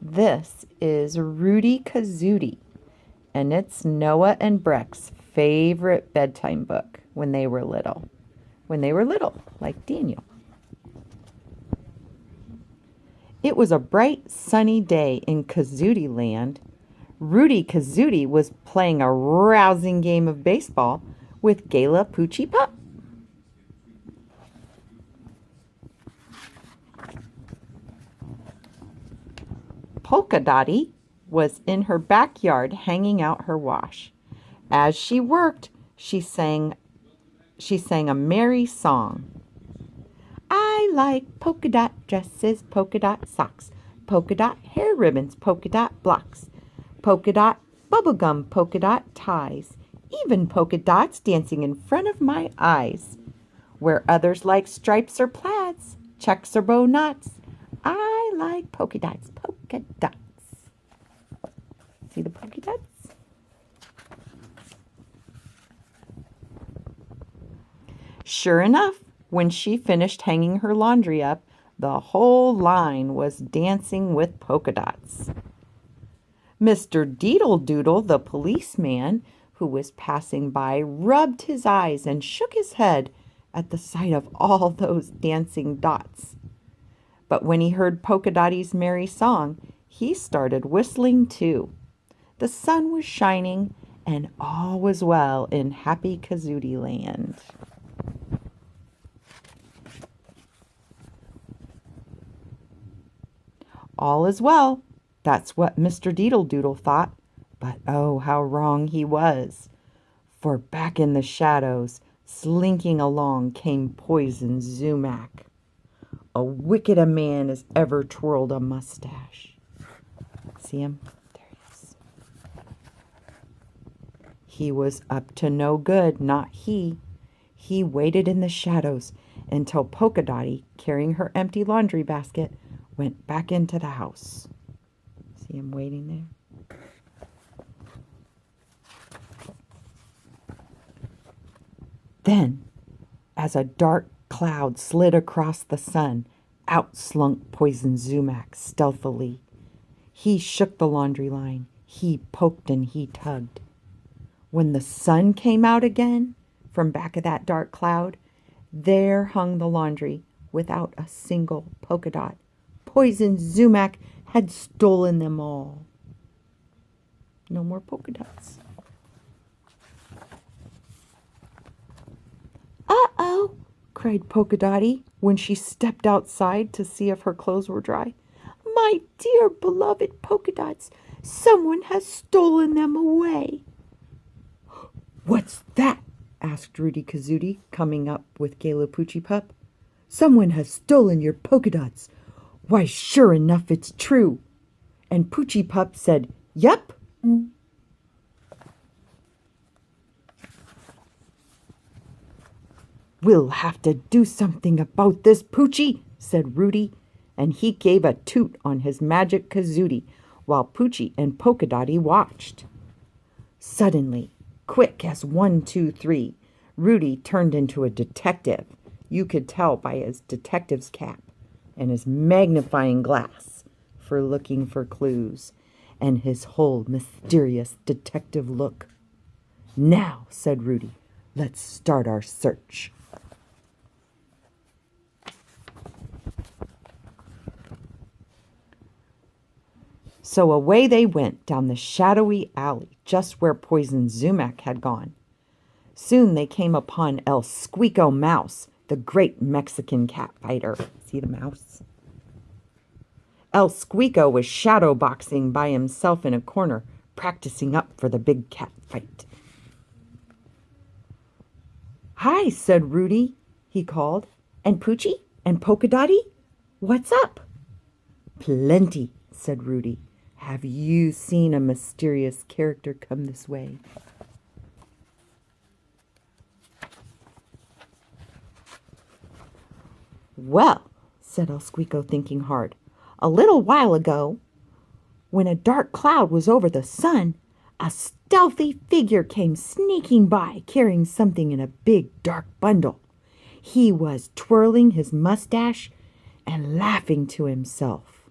This is Rootie Kazootie, and it's Noah and Breck's favorite bedtime book when they were little. When they were little, like Daniel. It was a bright, sunny day in Kazootie Land. Rootie Kazootie was playing a rousing game of baseball with Gayla Poochie Pup. Polka Dottie was in her backyard hanging out her wash. As she worked, she sang a merry song. I like polka dot dresses, polka dot socks, polka dot hair ribbons, polka dot blocks, polka dot bubblegum, polka dot ties, even polka dots dancing in front of my eyes. Where others like stripes or plaids, checks or bow knots, I like polka dots, polka dots. See the polka dots? Sure enough, when she finished hanging her laundry up, the whole line was dancing with polka dots. Mr. Deedle Doodle, the policeman, who was passing by, rubbed his eyes and shook his head at the sight of all those dancing dots. But when he heard Polka Dottie's merry song, he started whistling too. The sun was shining, and all was well in happy Kazootie Land. All is well. That's what Mr. Deedle Doodle thought. But oh, how wrong he was. For back in the shadows, slinking along, came Poison Zumac. A wicked a man as ever twirled a mustache. See him? There he is. He was up to no good, not he. He waited in the shadows until Polka Dottie, carrying her empty laundry basket, went back into the house. See him waiting there? Then, as a dark cloud slid across the sun, out slunk Poison Zumac stealthily. He shook the laundry line. He poked and he tugged. When the sun came out again from back of that dark cloud, there hung the laundry without a single polka dot. Poison Zumac had stolen them all. No more polka dots. Uh-oh, cried Polka Dottie when she stepped outside to see if her clothes were dry. My dear beloved polka dots, someone has stolen them away. What's that? Asked Rootie Kazootie, coming up with Gayla Poochie Pup. Someone has stolen your polka dots. Why, sure enough, it's true. And Poochie Pup said, Yup. We'll have to do something about this, Poochie, said Rootie, and he gave a toot on his magic kazootie while Poochie and Polka Dottie watched. Suddenly, quick as 1, 2, 3, Rootie turned into a detective. You could tell by his detective's cap and his magnifying glass for looking for clues, and his whole mysterious detective look. Now, said Rootie, let's start our search. So away they went down the shadowy alley just where Poison Zumac had gone. Soon they came upon El Squeako Mouse, the great Mexican cat fighter. See the mouse? El Squeako was shadow boxing by himself in a corner, practicing up for the big cat fight. Hi, said Rootie, he called. And Poochie? And Polka Dottie? What's up? Plenty, said Rootie. Have you seen a mysterious character come this way? Well, said El Squeako, thinking hard, a little while ago, when a dark cloud was over the sun, a stealthy figure came sneaking by, carrying something in a big dark bundle. He was twirling his mustache and laughing to himself.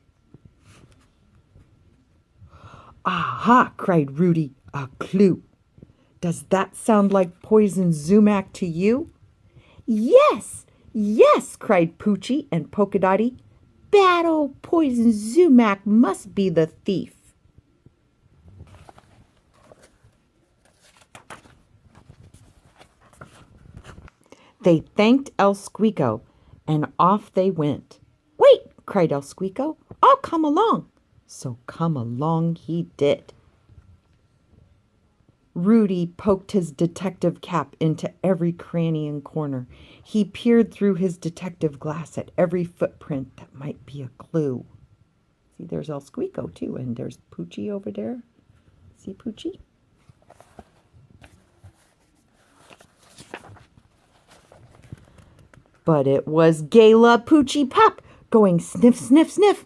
Aha, cried Rootie, a clue. Does that sound like Poison Sumac to you? Yes, yes, cried Poochie and Polka Dotty. Bad old Poison Sumac must be the thief. They thanked El Squeako, and off they went. Wait, cried El Squeako, I'll come along. So come along he did. Rootie poked his detective cap into every cranny and corner. He peered through his detective glass at every footprint that might be a clue. See, there's El Squeako, too, and there's Poochie over there. See Poochie? But it was Gala Poochie Pup going sniff, sniff, sniff,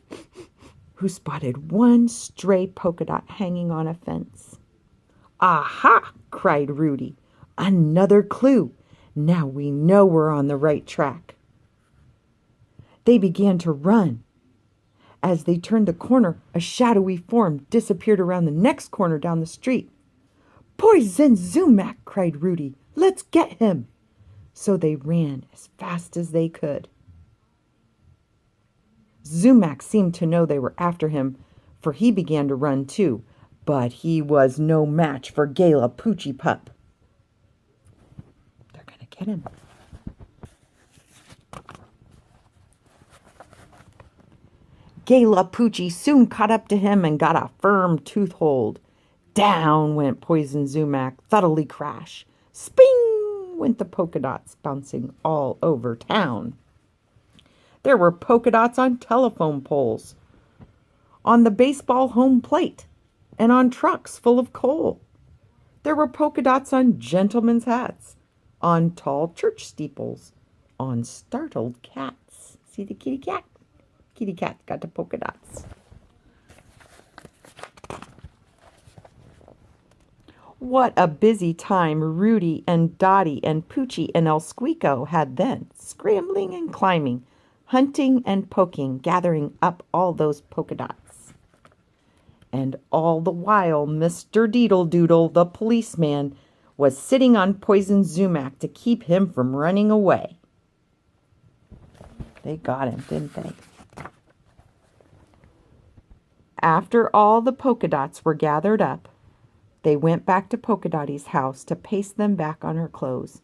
who spotted one stray polka dot hanging on a fence. Aha, cried Rootie, another clue. Now we know we're on the right track. They began to run. As they turned the corner, a shadowy form disappeared around the next corner down the street. Poison Sumac, cried Rootie. Let's get him. So they ran as fast as they could. Sumac seemed to know they were after him, for he began to run too, but he was no match for Gala Poochie Pup. They're going to get him. Gala Poochie soon caught up to him and got a firm tooth hold. Down went Poison Sumac, thoroughly crash. Sping went the polka dots, bouncing all over town. There were polka dots on telephone poles, on the baseball home plate, and on trucks full of coal. There were polka dots on gentlemen's hats, on tall church steeples, on startled cats. See the kitty cat? Kitty cat got the polka dots. What a busy time Rootie and Dottie and Poochie and El Squeako had then, scrambling and climbing, hunting and poking, gathering up all those polka dots. And all the while Mr. Deedle-Doodle, the policeman, was sitting on Poison Sumac to keep him from running away. They got him, didn't they? After all the polka dots were gathered up, they went back to Polka Dottie's house to paste them back on her clothes.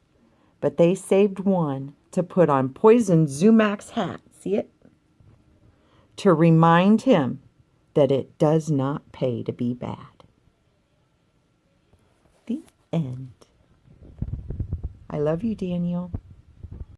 But they saved one to put on Poison Sumac's hat, see it? To remind him that it does not pay to be bad. The end. I love you, Daniel.